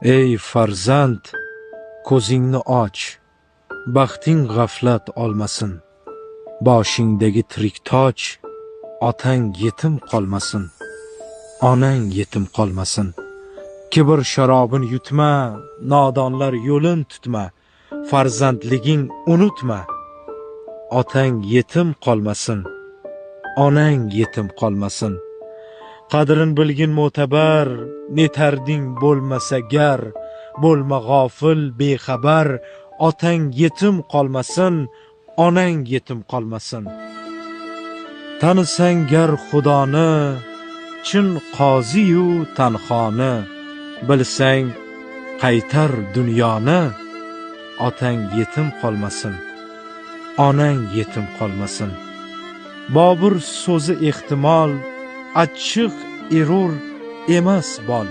Ey farzand, ko'zingni och, baxting g'aflat olmasin. Boshingdagi tirik toj, otang yetim qolmasin, onang yetim qolmasin. Kibr sharobin yutma, nodonlar yo'lin tutma, farzandliging unutma. Otang yetim qolmasin, onang yetim qolmasin. Qadrin bilgin mo'tabar, netarding bo'lmasa gar, bo'lma g'ofil bexabar. Otang yetim qolmasin, onang yetim qolmasin. Tanisang gar Xudoni, chin qozi-yu tanxoni, bilsang qaytar dunyoni. Otang yetim qolmasin, onang yetim qolmasin. Bobur so'zi ehtimol, achchiq erur emas bol.